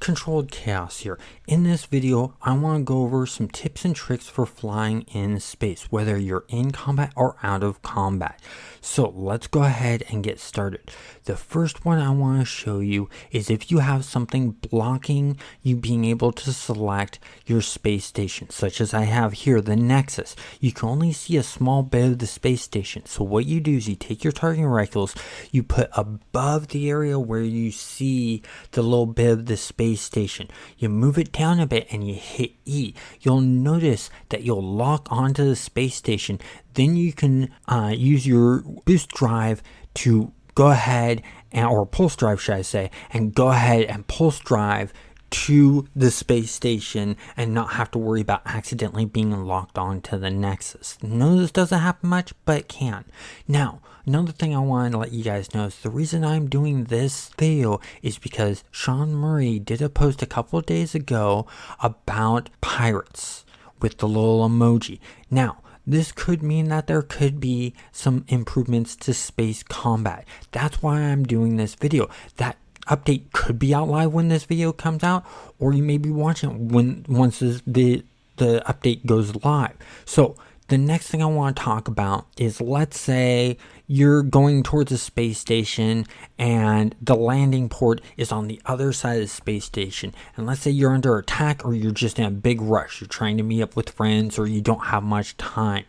Controlled Chaos here. In this video, I want to go over some tips and tricks for flying in space, whether you're in combat or out of combat. So let's go ahead and get started. The first one I want to show you is if you have something blocking you being able to select your space station, such as I have here, the Nexus. You can only see a small bit of the space station. So what you do is you take your targeting reticles, you put above the area where you see the little bit of the space station. You move it down a bit and you hit E. You'll notice that you'll lock onto the space station. Then you can use your boost drive to go ahead or pulse drive, should I say, and go ahead and pulse drive to the space station and not have to worry about accidentally being locked onto the Nexus. No, this doesn't happen much, but it can. Now, another thing I want to let you guys know is the reason I'm doing this video is because Sean Murray did a post a couple of days ago about pirates with the little emoji. Now, this could mean that there could be some improvements to space combat. That's why I'm doing this video. That update could be out live when this video comes out, or you may be watching it once the update goes live. So the next thing I want to talk about is, let's say you're going towards a space station and the landing port is on the other side of the space station. And let's say you're under attack or you're just in a big rush. You're trying to meet up with friends or you don't have much time.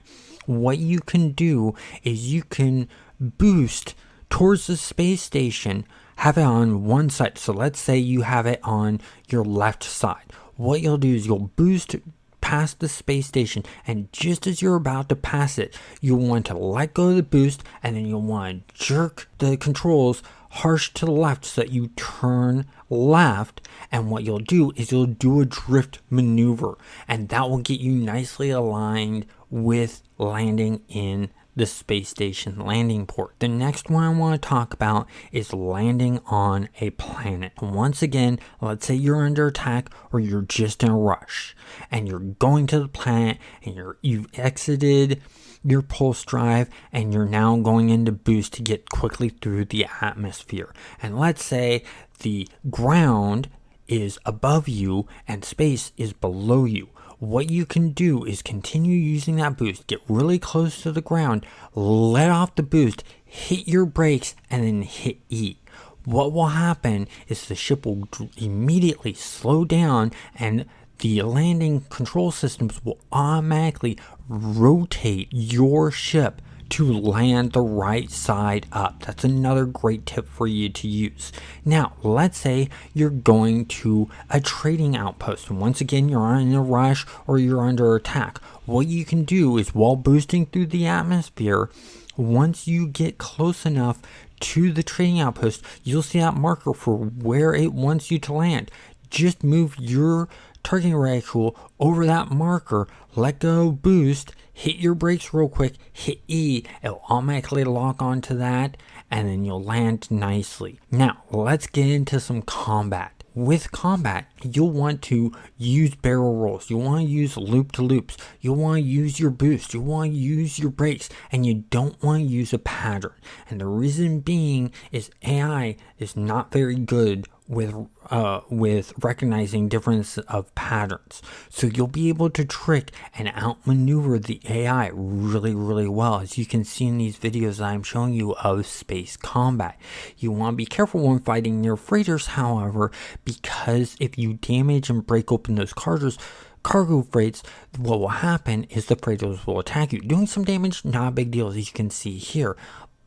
What you can do is you can boost towards the space station, have it on one side. So let's say you have it on your left side. What you'll do is you'll boost past the space station, and just as you're about to pass it, you'll want to let go of the boost, and then you'll want to jerk the controls harsh to the left so that you turn left. And what you'll do is you'll do a drift maneuver, and that will get you nicely aligned with landing in the space station landing port. The next one I want to talk about is landing on a planet. Once again, let's say you're under attack or you're just in a rush and you're going to the planet and you've exited your pulse drive and you're now going into boost to get quickly through the atmosphere. And let's say the ground is above you and space is below you. What you can do is continue using that boost, get really close to the ground, let off the boost, hit your brakes, and then hit E. What will happen is the ship will immediately slow down and the landing control systems will automatically rotate your ship to land the right side up. That's another great tip for you to use. Now, let's say you're going to a trading outpost, and once again, you're in a rush or you're under attack. What you can do is, while boosting through the atmosphere, once you get close enough to the trading outpost, you'll see that marker for where it wants you to land. Just move your targeting reticle over that marker, let go, boost, hit your brakes real quick, hit E, it'll automatically lock onto that, and then you'll land nicely. Now, let's get into some combat. With combat, you'll want to use barrel rolls, you'll want to use loop-to-loops, you'll want to use your boost, you'll want to use your brakes, and you don't want to use a pattern. And the reason being is AI is not very good with recognizing difference of patterns. So you'll be able to trick and outmaneuver the AI really, really well, as you can see in these videos that I'm showing you of space combat. You want to be careful when fighting near freighters, however, because if you damage and break open those cargo freights, what will happen is the freighters will attack you. Doing some damage, not a big deal, as you can see here.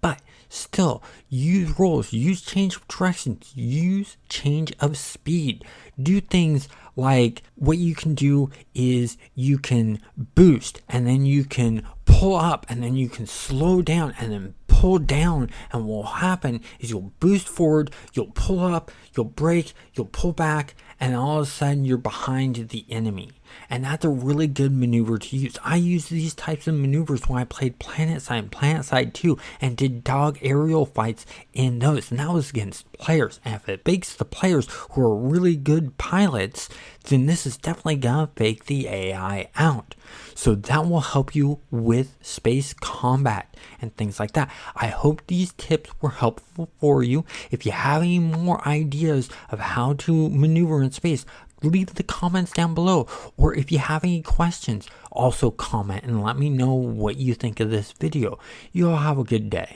But still, use rolls, use change of directions, use change of speed. Do things like, what you can do is you can boost and then you can pull up and then you can slow down and then pull down, and what will happen is you'll boost forward, you'll pull up, you'll brake, you'll pull back, and all of a sudden you're behind the enemy. And that's a really good maneuver to use. I used these types of maneuvers when I played PlanetSide and PlanetSide 2 and did dog aerial fights in those, and that was against players. And if it fakes the players who are really good pilots, then this is definitely gonna fake the AI out. So that will help you with space combat and things like that. I hope these tips were helpful for you. If you have any more ideas of how to maneuver in in space, leave the comments down below. Or if you have any questions, also comment and let me know what you think of this video. You all have a good day.